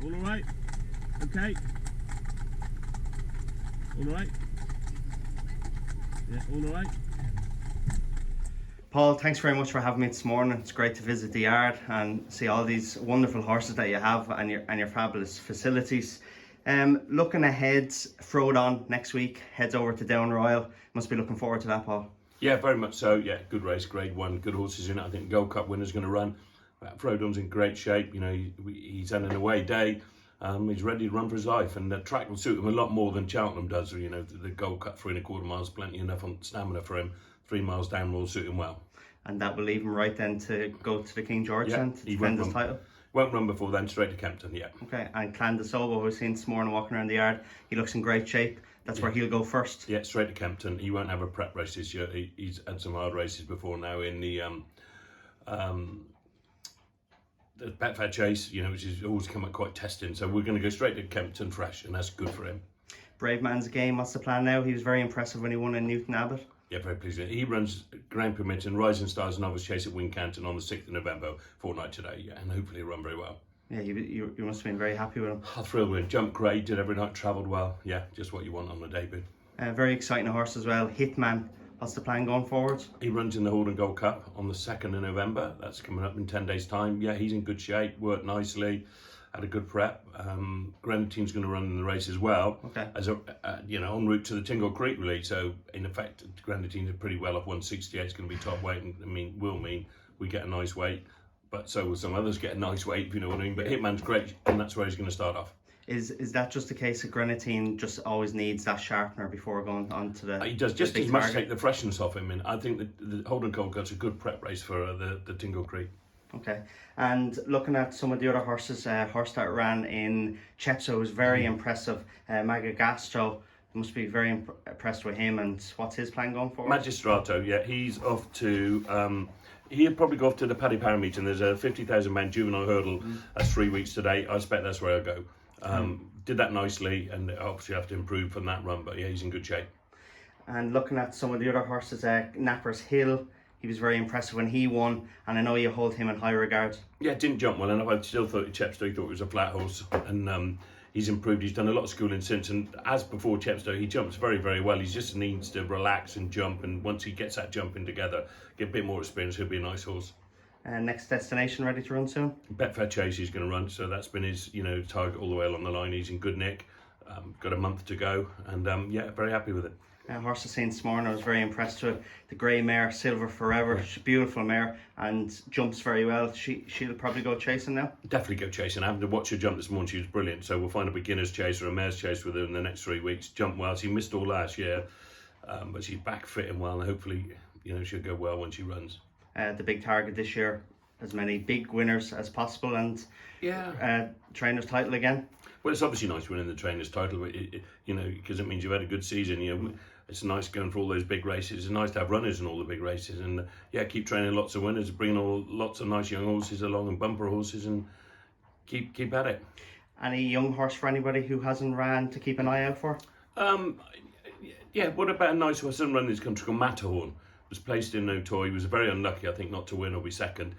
All right? Okay. All right? Yeah, all right? Paul, thanks very much for having me this morning. It's great to visit the yard and see all these wonderful horses that you have and your fabulous facilities. Looking ahead, Frodon next week heads over to Down Royal. Must be looking forward to that, Paul. Yeah, very much so. Yeah, good race, grade one, good horses in it. I think the Gold Cup winner's going to run. Frodon's in great shape. You know, he's had an away day. He's ready to run for his life, and the track will suit him a lot more than Cheltenham does. You know, the Gold Cup 3¼ miles, plenty enough on stamina for him. 3 miles down will suit him well. And that will leave him right then to go to the King George then to defend his title. Won't run before then, straight to Kempton, yeah. Okay, and Clan de Sobo, who we've seen this morning walking around the yard, he looks in great shape. That's where he'll go first. Yeah, straight to Kempton. He won't have a prep race this year. He's had some hard races before now in the Betfair Chase, you know, which has always come up quite testing. So we're going to go straight to Kempton fresh, and that's good for him. Brave Man's Game, what's the plan now? He was very impressive when he won in Newton Abbott. Yeah, very pleased. He runs Grand Permit and Rising Stars Novice Chase at Wincanton on the 6th of November, fortnight today, yeah, and hopefully he'll run very well. Yeah, you must have been very happy with him. I'm thrilled with him. Jumped great, did every night, travelled well. Yeah, just what you want on the debut. Very exciting horse as well, Hitman. What's the plan going forward? He runs in the Horden Gold Cup on the 2nd of November. That's coming up in 10 days' time. Yeah, he's in good shape, worked nicely, had a good prep. Grenadine's going to run in the race as well. Okay. As a, you know, en route to the Tingle Creek release. So in effect, Grenadine's are pretty well off 168. It's going to be top weight, and will mean we get a nice weight. But so will some others get a nice weight, if you know what I mean. But Hitman's great, and that's where he's going to start off. Is that just a case of Grenadine just always needs that sharpener before going on to the... He does just as much take the freshness off him. And I think that the Holden Gold Cup's a good prep race for the Tingle Creek. Okay, and looking at some of the other horses, horse that ran in Chepstow was very impressive. Magagastro, must be very impressed with him. And what's his plan going forward? Magistrato, yeah, he's off to... he'll probably go off to the Paddy Power meeting. There's a 50,000 man juvenile hurdle. That's 3 weeks today. I expect that's where I'll go. Did that nicely, and obviously have to improve from that run, but yeah, he's in good shape. And looking at some of the other horses, Napper's Hill, he was very impressive when he won, and I know you hold him in high regard. Yeah, didn't jump well enough. I still thought Chepstow, thought it was a flat horse, and he's improved. He's done a lot of schooling since, and as before Chepstow, he jumps very, very well. He just needs to relax and jump, and once he gets that jumping together, get a bit more experience, he'll be a nice horse. Next destination ready to run soon? Betfair Chase he's going to run, so that's been his target all the way along the line. He's in good nick, got a month to go, and yeah, very happy with it. Horse I seen this morning, I was very impressed with the grey mare, Silver Forever. She's a beautiful mare and jumps very well. She'll probably go chasing now? Definitely go chasing. I happened to watch her jump this morning. She was brilliant. So we'll find a beginner's chase or a mare's chase with her in the next 3 weeks. Jumped well. She missed all last year, but she's back fitting well, and hopefully she'll go well when she runs. The big target this year, as many big winners as possible, and trainer's title again. Well, it's obviously nice winning the trainer's title, but because it means you've had a good season. It's nice going for all those big races. It's nice to have runners in all the big races, and keep training lots of winners, bringing lots of nice young horses along and bumper horses, and keep at it. Any young horse for anybody who hasn't ran to keep an eye out for? What about a nice horse that run in this country called Matterhorn? Was placed in no toy. He was very unlucky, I think, not to win or be second.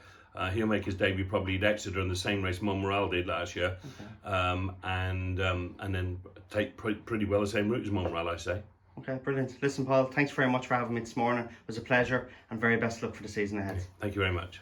He'll make his debut probably at Exeter in the same race Monmoral did last year, and then take pretty well the same route as Monmoral, I say. Okay, brilliant. Listen, Paul, thanks very much for having me this morning. It was a pleasure, and very best luck for the season ahead. Thank you very much.